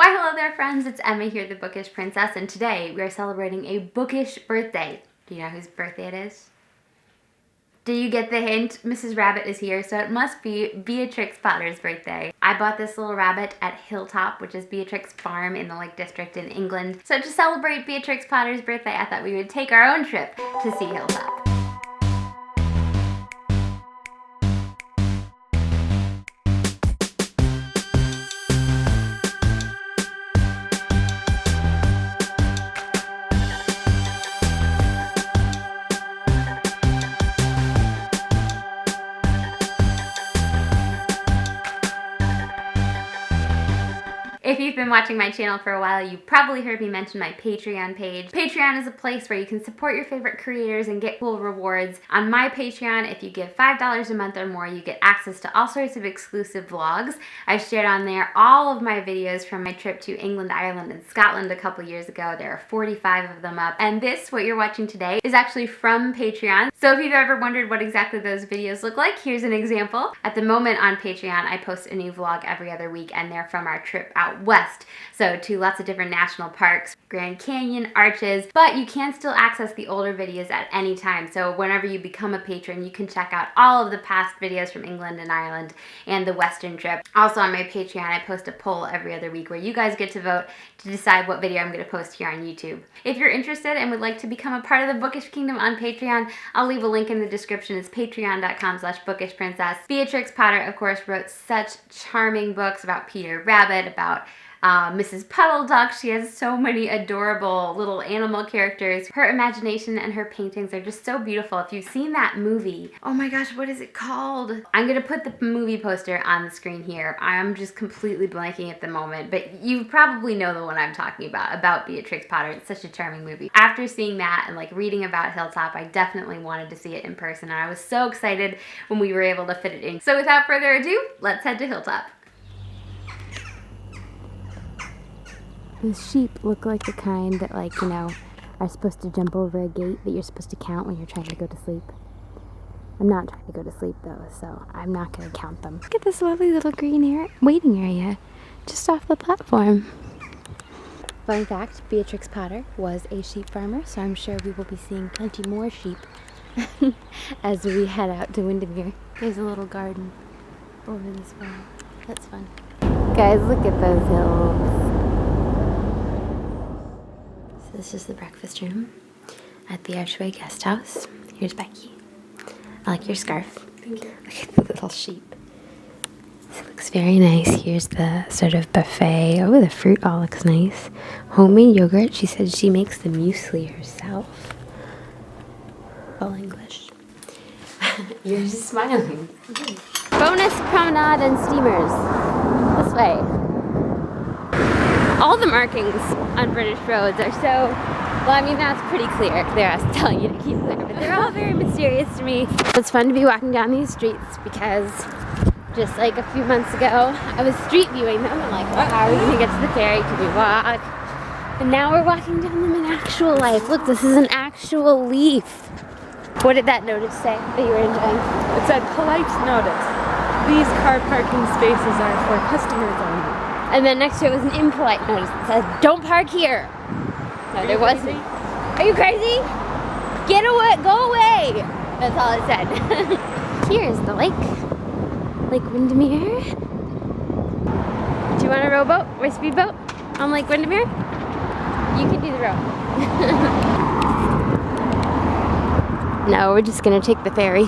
Why hello there friends, it's Emma here, the Bookish Princess, and today we are celebrating a bookish birthday. Do you know whose birthday it is? Do you get the hint? Mrs. Rabbit is here, so it must be Beatrix Potter's birthday. I bought this little rabbit at Hilltop, which is Beatrix Farm in the Lake District in England. So to celebrate Beatrix Potter's birthday, I thought we would take our own trip to see Hilltop. If you've been watching my channel for a while, you've probably heard me mention my Patreon page. Patreon is a place where you can support your favorite creators and get cool rewards. On my Patreon, if you give $5 a month or more, you get access to all sorts of exclusive vlogs. I've shared on there all of my videos from my trip to England, Ireland, and Scotland a couple years ago. There are 45 of them up. And this, what you're watching today, is actually from Patreon. So if you've ever wondered what exactly those videos look like, here's an example. At the moment on Patreon, I post a new vlog every other week, and they're from our trip out west, so to lots of different national parks, Grand Canyon, Arches, but you can still access the older videos at any time. So whenever you become a patron, you can check out all of the past videos from England and Ireland and the Western trip. Also on my Patreon, I post a poll every other week where you guys get to vote to decide what video I'm going to post here on YouTube. If you're interested and would like to become a part of the Bookish Kingdom on Patreon, I'll leave a link in the description. It's patreon.com/bookishprincess. Beatrix Potter, of course, wrote such charming books about Peter Rabbit, about Mrs. Puddle Duck. She has so many adorable little animal characters. Her imagination and her paintings are just so beautiful. If you've seen that movie, oh my gosh, what is it called? I'm gonna put the movie poster on the screen here. I'm just completely blanking at the moment, but you probably know the one I'm talking about Beatrix Potter. It's such a charming movie. After seeing that and like reading about Hilltop, I definitely wanted to see it in person, and I was so excited when we were able to fit it in. So without further ado, let's head to Hilltop. These sheep look like the kind that, like, you know, are supposed to jump over a gate that you're supposed to count when you're trying to go to sleep. I'm not trying to go to sleep, though, so I'm not going to count them. Look at this lovely little green waiting area just off the platform. Fun fact, Beatrix Potter was a sheep farmer, so I'm sure we will be seeing plenty more sheep as we head out to Windermere. There's a little garden over this farm. That's fun. Guys, look at those hills. This is the breakfast room at the Archway Guest House. Here's Becky. I like your scarf. Thank you. Look at the little sheep. This looks very nice. Here's the sort of buffet. Oh, the fruit all looks nice. Homemade yogurt. She said she makes the muesli herself. All English. You're just smiling. Bonus promenade and steamers. This way. All the markings on British roads are so, well, I mean, that's pretty clear. They're us telling you to keep clear, but they're all very mysterious to me. It's fun to be walking down these streets because just like a few months ago, I was street viewing them and like, well, how are we going to get to the ferry? Can we walk? And now we're walking down them in actual life. Look, this is an actual leaf. What did that notice say that you were enjoying? It said, polite notice. These car parking spaces are for customers only. And then next to it was an impolite notice that says, don't park here. No, there wasn't. Are you crazy? Get away, go away. That's all it said. Here's the lake. Lake Windermere. Do you want a rowboat or a speedboat on Lake Windermere? You can do the row. No, we're just gonna take the ferry.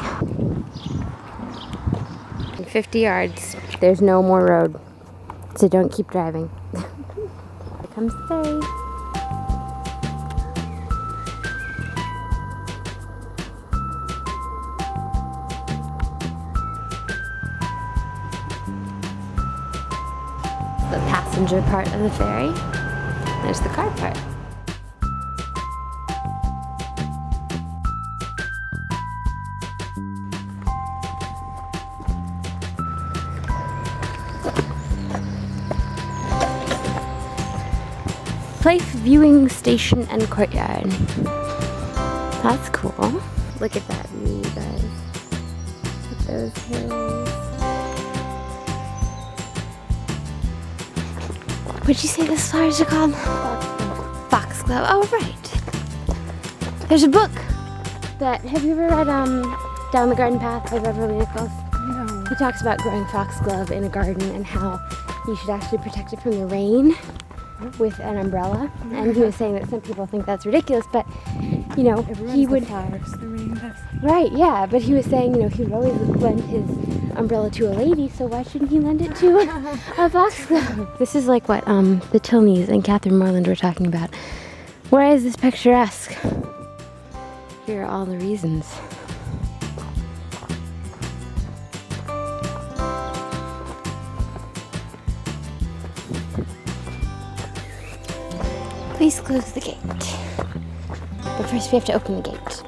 In 50 yards, there's no more road. So don't keep driving. Here comes the ferry. The passenger part of the ferry. There's the car part. Place viewing station and courtyard. That's cool. Look at that view, you guys. Look at those hills. What'd you say those flowers are called? Foxglove. Oh, right. There's a book that, have you ever read Down the Garden Path by Beverly Nichols? No. He talks about growing foxglove in a garden and how you should actually protect it from the rain with an umbrella. And he was saying that some people think that's ridiculous, but you know, he would. The flowers, the rain does. Right, yeah, but he was saying, you know, he would always lend his umbrella to a lady, so why shouldn't he lend it to a foxglove? This is like what the Tilneys and Catherine Morland were talking about. Why is this picturesque? Here are all the reasons. Please close the gate. But first we have to open the gate.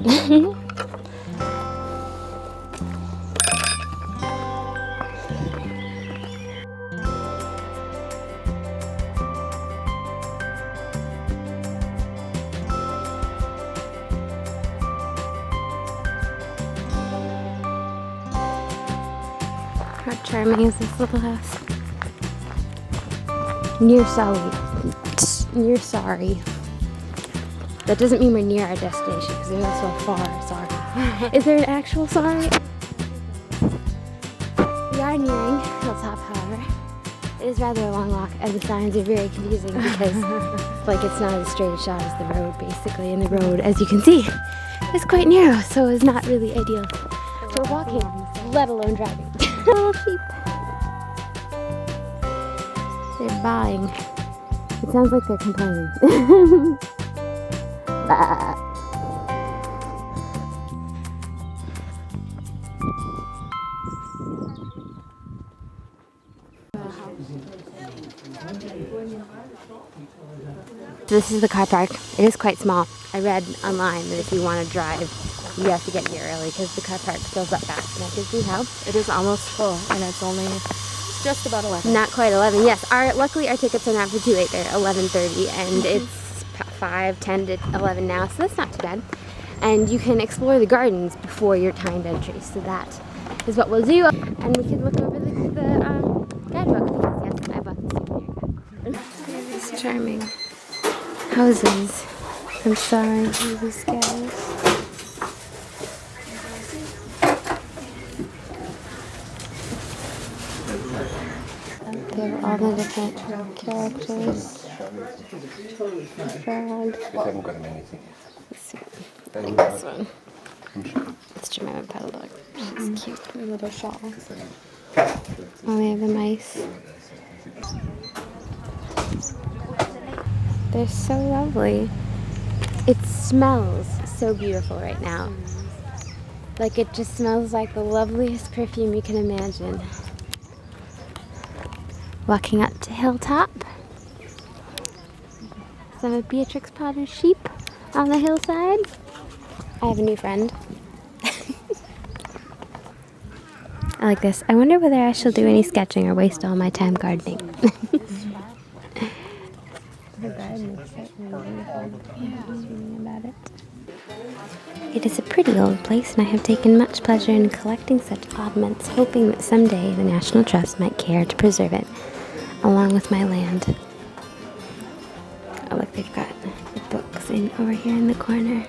How charming is this little house? Near sorry. That doesn't mean we're near our destination because we're so far. Sorry. Is there an actual sorry? We are nearing Hilltop, however. It is rather a long walk, and the signs are very confusing because, like, it's not as straight a shot as the road, basically. And the road, as you can see, is quite narrow, so it's not really ideal for walking, let alone driving. Little sheep. They're baaing. It sounds like they're complaining. Bah. This is the car park. It is quite small. I read online that if you want to drive, you have to get here early because the car park fills up fast. And I can see how. It is almost full, and it's only just about 11. Not quite 11. Yes. Luckily, our tickets are not for too late. They're 11:30, and it's 5:10 to 11 now, so that's not too bad. And you can explore the gardens before your timed entry. So that is what we'll do. And we can look over the guidebook. Yes, I bought this here. These charming houses. I'm sorry, these guys. They have all the different characters. Frog. Let's see. Like this one. It's Jemima Petal Dog. She's cute. A little shawl. Oh, they have the mice. They're so lovely. It smells so beautiful right now. Like, it just smells like the loveliest perfume you can imagine. Walking up to Hilltop. Some of Beatrix Potter's sheep on the hillside. I have a new friend. I like this. I wonder whether I shall do any sketching or waste all my time gardening. The garden is certainly beautiful. About it. It is a pretty old place, and I have taken much pleasure in collecting such oddments, hoping that someday the National Trust might care to preserve it, along with my land. Oh, look, they've got the books over here in the corner.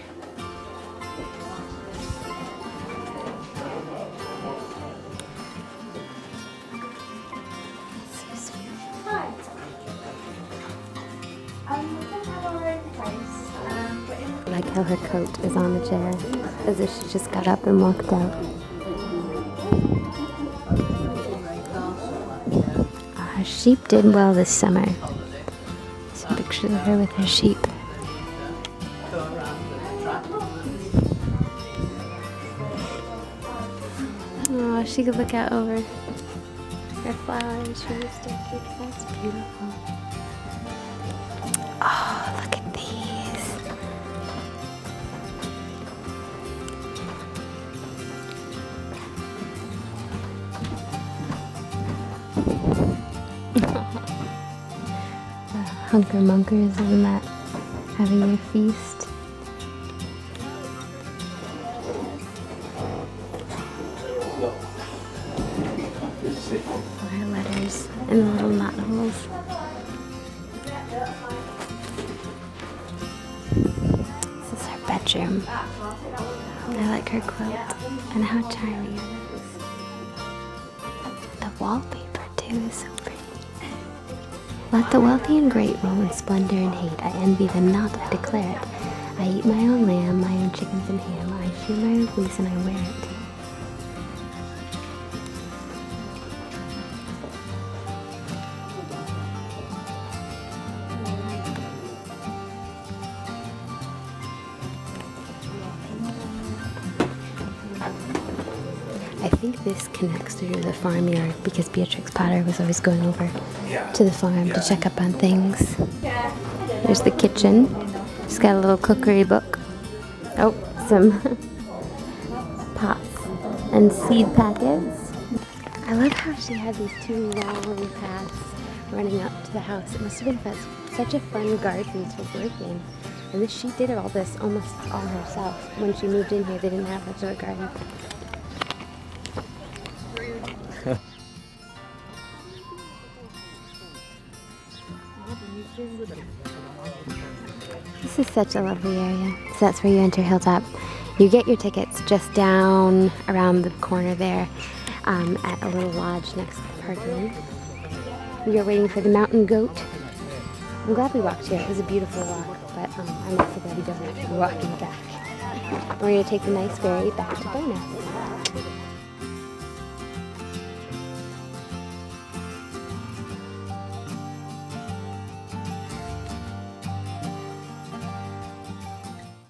I like how her coat is on the chair, as if she just got up and walked out. Her sheep did well this summer. Some pictures of her with her sheep. Oh, she could look out over her flowers from the staircase. That's beautiful. Oh, look at these. Hunker munkers and that having their feast. Our letters in the little knot holes. bedroom. I like her quilt and how charming it is. The wallpaper too is so pretty. Let the wealthy and great roll in splendor and hate. I envy them not, I declare it. I eat my own lamb, my own chickens and ham. I shear my own fleece and I wear it. I think this connects through the farmyard because Beatrix Potter was always going over to the farm to check up on things. There's the kitchen. She's got a little cookery book. Oh, some pots and seed packets. I love how she had these two long paths running up to the house. It must have been such a fun garden to work in. And she did all this almost all herself. When she moved in here, they didn't have much of a garden. This is such a lovely area. So that's where you enter Hilltop. You get your tickets just down around the corner there at a little lodge next to the parking. We are waiting for the mountain goat. I'm glad we walked here. It was a beautiful walk, but I'm also glad we don't have to be walking back. We're going to take the nice ferry back to Bonus.